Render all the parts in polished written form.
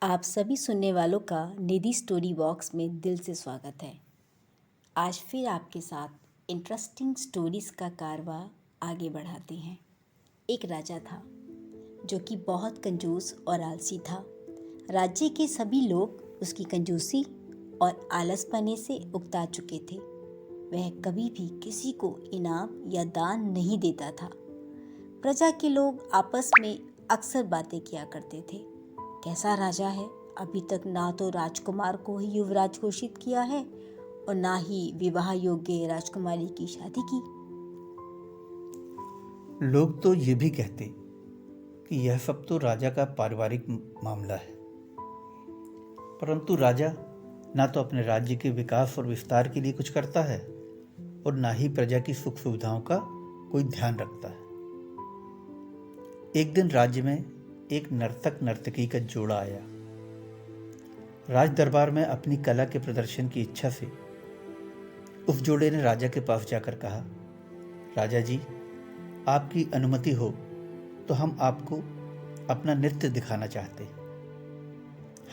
आप सभी सुनने वालों का निधि स्टोरी बॉक्स में दिल से स्वागत है। आज फिर आपके साथ इंटरेस्टिंग स्टोरीज का कारवां आगे बढ़ाते हैं। एक राजा था जो कि बहुत कंजूस और आलसी था। राज्य के सभी लोग उसकी कंजूसी और आलसपने से उकता चुके थे। वह कभी भी किसी को इनाम या दान नहीं देता था। प्रजा के लोग आपस में अक्सर बातें किया करते थे, कैसा राजा है, अभी तक ना तो राजकुमार को ही युवराज घोषित किया है और ना ही विवाह योग्य राजकुमारी की शादी की। लोग तो ये भी कहते कि यह सब तो राजा का पारिवारिक मामला है, परंतु राजा ना तो अपने राज्य के विकास और विस्तार के लिए कुछ करता है और ना ही प्रजा की सुख सुविधाओं का कोई ध्यान रखता है। एक दिन राज्य में एक नर्तक नर्तकी का जोड़ा आया। राज दरबार में अपनी कला के प्रदर्शन की इच्छा से उस जोड़े ने राजा के पास जाकर कहा, राजा जी, आपकी अनुमति हो तो हम आपको अपना नृत्य दिखाना चाहते हैं।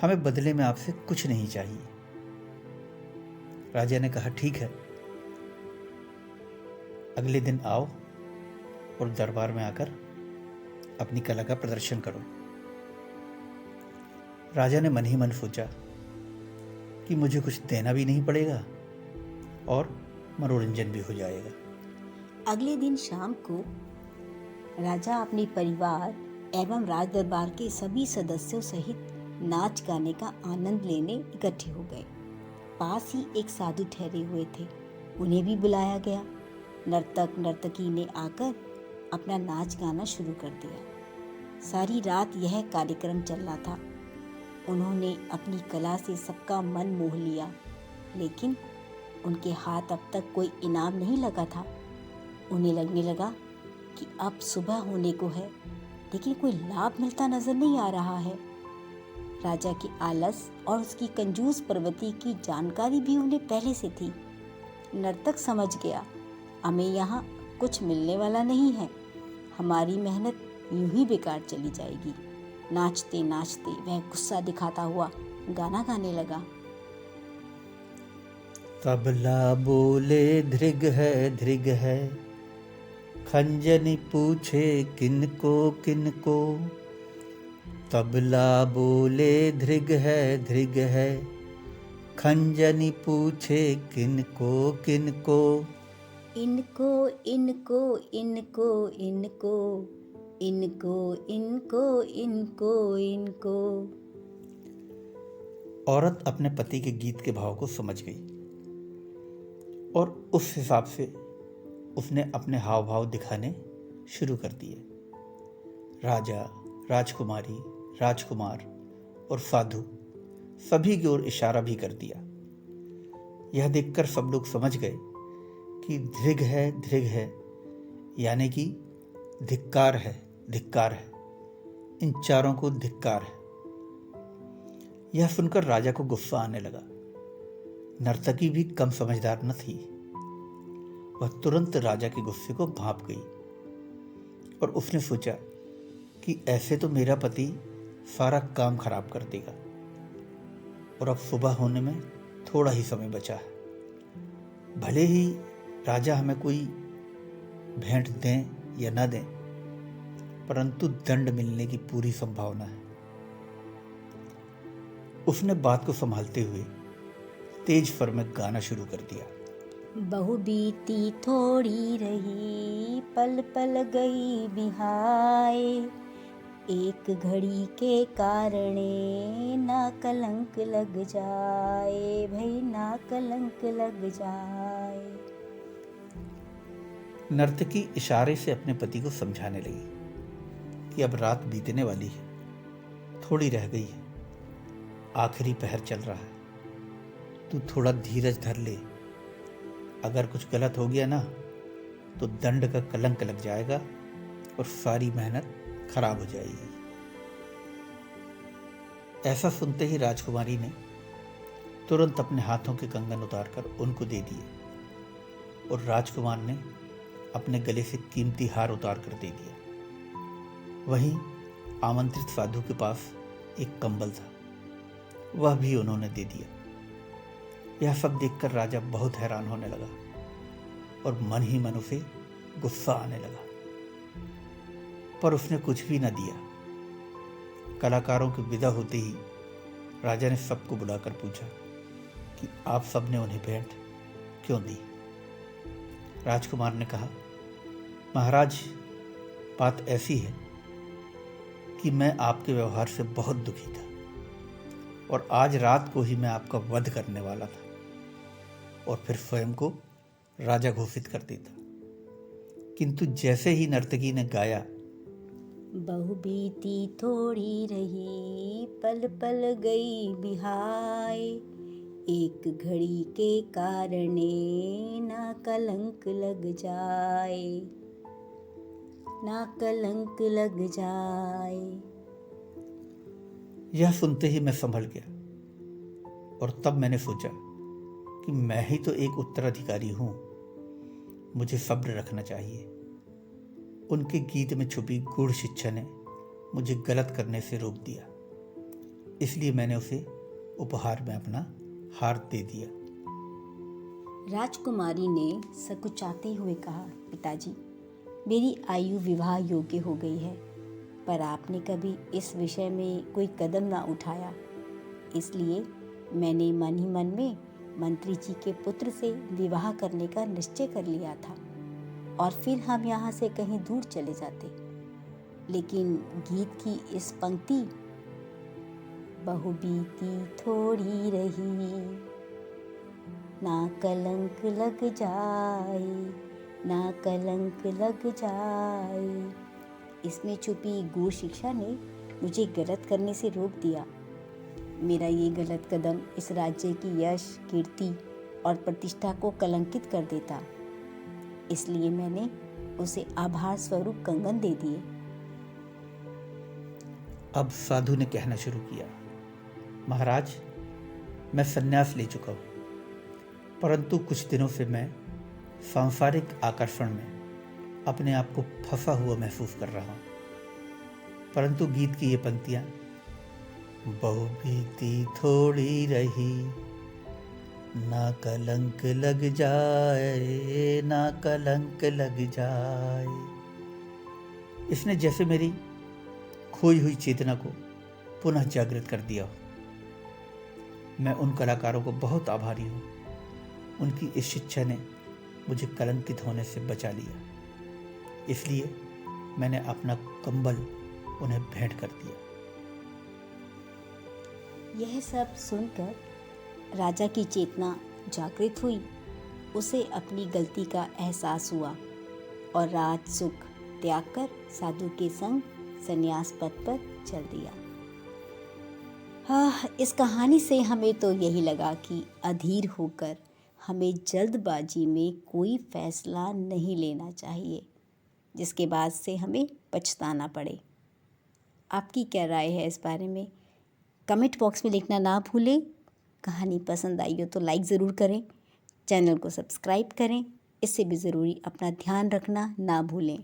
हमें बदले में आपसे कुछ नहीं चाहिए। राजा ने कहा, ठीक है, अगले दिन आओ और दरबार में आकर अपनी कला का प्रदर्शन करो। राजा ने मन ही मन सोचा कि मुझे कुछ देना भी नहीं पड़ेगा और मनोरंजन भी हो जाएगा। अगले दिन शाम को राजा अपने परिवार एवं राज दरबार के सभी सदस्यों सहित नाच गाने का आनंद लेने इकट्ठे हो गए। पास ही एक साधु ठहरे हुए थे, उन्हें भी बुलाया गया। नर्तक नर्तकी ने आकर अपना नाच गाना शुरू कर दिया। सारी रात यह कार्यक्रम चल रहा था। उन्होंने अपनी कला से सबका मन मोह लिया, लेकिन उनके हाथ अब तक कोई इनाम नहीं लगा था। उन्हें लगने लगा कि अब सुबह होने को है, लेकिन कोई लाभ मिलता नजर नहीं आ रहा है। राजा के आलस और उसकी कंजूस प्रवृत्ति की जानकारी भी उन्हें पहले से थी। नर्तक समझ गया, हमें यहाँ कुछ मिलने वाला नहीं है, हमारी मेहनत यूं ही बेकार चली जाएगी। नाचते नाचते वह गुस्सा दिखाता हुआ गाना गाने लगा। तबला बोले धृग है, खंजनी पूछे किनको किनको। तबला बोले धृग है, खंजनी पूछे किनको किनको। इनको इनको इनको इनको इनको इनको इनको इनको। औरत अपने पति के गीत के भाव को समझ गई और उस हिसाब से उसने अपने हाव भाव दिखाने शुरू कर दिए। राजा, राजकुमारी, राजकुमार और साधु सभी की ओर इशारा भी कर दिया। यह देखकर सब लोग समझ गए कि धृग है यानी कि धिक्कार है। इन चारों को धिक्कार है। यह सुनकर राजा को गुस्सा आने लगा। नर्तकी भी कम समझदार न थी। वह तुरंत राजा के गुस्से को भांप गई और उसने सोचा कि ऐसे तो मेरा पति सारा काम खराब कर देगा और अब सुबह होने में थोड़ा ही समय बचा है। भले ही राजा हमें कोई भेंट दें या न दें, परंतु दंड मिलने की पूरी संभावना है। उसने बात को संभालते हुए तेज स्वर में गाना शुरू कर दिया। बहु बीती थोड़ी रही, पल पल गई बिहाए, एक घड़ी के कारणे ना कलंक लग जाए, भई ना कलंक लग जाए। नर्तकी इशारे से अपने पति को समझाने लगी कि अब रात बीतने वाली है, थोड़ी रह गई है, आखिरी पहर चल रहा है, तू थोड़ा धीरज धर ले। अगर कुछ गलत हो गया ना तो दंड का कलंक लग जाएगा और सारी मेहनत खराब हो जाएगी। ऐसा सुनते ही राजकुमारी ने तुरंत अपने हाथों के कंगन उतारकर उनको दे दिए और राजकुमार ने अपने गले से कीमती हार उतार कर दे दिया। वहीं आमंत्रित साधु के पास एक कंबल था वह भी उन्होंने दे दिया। यह सब देखकर राजा बहुत हैरान होने लगा और मन ही मन उसे गुस्सा आने लगा, पर उसने कुछ भी न दिया। कलाकारों के विदा होते ही राजा ने सबको बुलाकर पूछा कि आप सबने उन्हें भेंट क्यों दी। राजकुमार ने कहा, महाराज, बात ऐसी है कि मैं आपके व्यवहार से बहुत दुखी था और आज रात को ही मैं आपका वध करने वाला था और फिर स्वयं को राजा घोषित कर देता। किंतु जैसे ही नर्तकी ने गाया, बहु बीती थोड़ी रही, पल पल गई बिहाय, एक घड़ी के कारणे ना कलंक लग जाए, ना कलंक लग जाए। यह सुनते ही मैं संभल गया और तब मैंने सोचा कि मैं ही तो एक उत्तराधिकारी हूँ, मुझे सब्र रखना चाहिए। उनके गीत में छुपी गूढ़ शिक्षा ने मुझे गलत करने से रोक दिया, इसलिए मैंने उसे उपहार में अपना हार दे दिया। राजकुमारी ने सकुचाते हुए कहा, पिताजी, मेरी आयु विवाह योग्य हो गई है, पर आपने कभी इस विषय में कोई कदम ना उठाया, इसलिए मैंने मन ही मन में मंत्री जी के पुत्र से विवाह करने का निश्चय कर लिया था और फिर हम यहाँ से कहीं दूर चले जाते। लेकिन गीत की इस पंक्ति, बहु बीती थोड़ी रही, ना कलंक लग जाए, ना कलंक लग जाए, इसमें छुपी गूढ़ शिक्षा ने मुझे गलत करने से रोक दिया। मेरा ये गलत कदम इस राज्य की यश, कीर्ति और प्रतिष्ठा को कलंकित कर देता, इसलिए मैंने उसे आभार स्वरूप कंगन दे दिए। अब साधु ने कहना शुरू किया, महाराज, मैं संन्यास ले चुका हूँ, परंतु कुछ दिनों से मैं सांसारिक आकर्षण में अपने आप को फंसा हुआ महसूस कर रहा हूँ। परंतु गीत की ये पंक्तियाँ, बहु बीती थोड़ी रही, ना कलंक लग जाए, ना कलंक लग जाए, इसने जैसे मेरी खोई हुई चेतना को पुनः जागृत कर दिया हो। मैं उन कलाकारों को बहुत आभारी हूँ, उनकी इस शिक्षा ने मुझे कलंकित होने से बचा लिया, इसलिए मैंने अपना कंबल उन्हें भेंट कर दिया। यह सब सुनकर राजा की चेतना जागृत हुई, उसे अपनी गलती का एहसास हुआ और राज सुख त्याग कर साधु के संग संन्यास पथ पर चल दिया। इस कहानी से हमें तो यही लगा कि अधीर होकर हमें जल्दबाजी में कोई फैसला नहीं लेना चाहिए, जिसके बाद से हमें पछताना पड़े। आपकी क्या राय है इस बारे में? कमेंट बॉक्स में लिखना ना भूलें। कहानी पसंद आई हो तो लाइक ज़रूर करें, चैनल को सब्सक्राइब करें। इससे भी ज़रूरी अपना ध्यान रखना ना भूलें।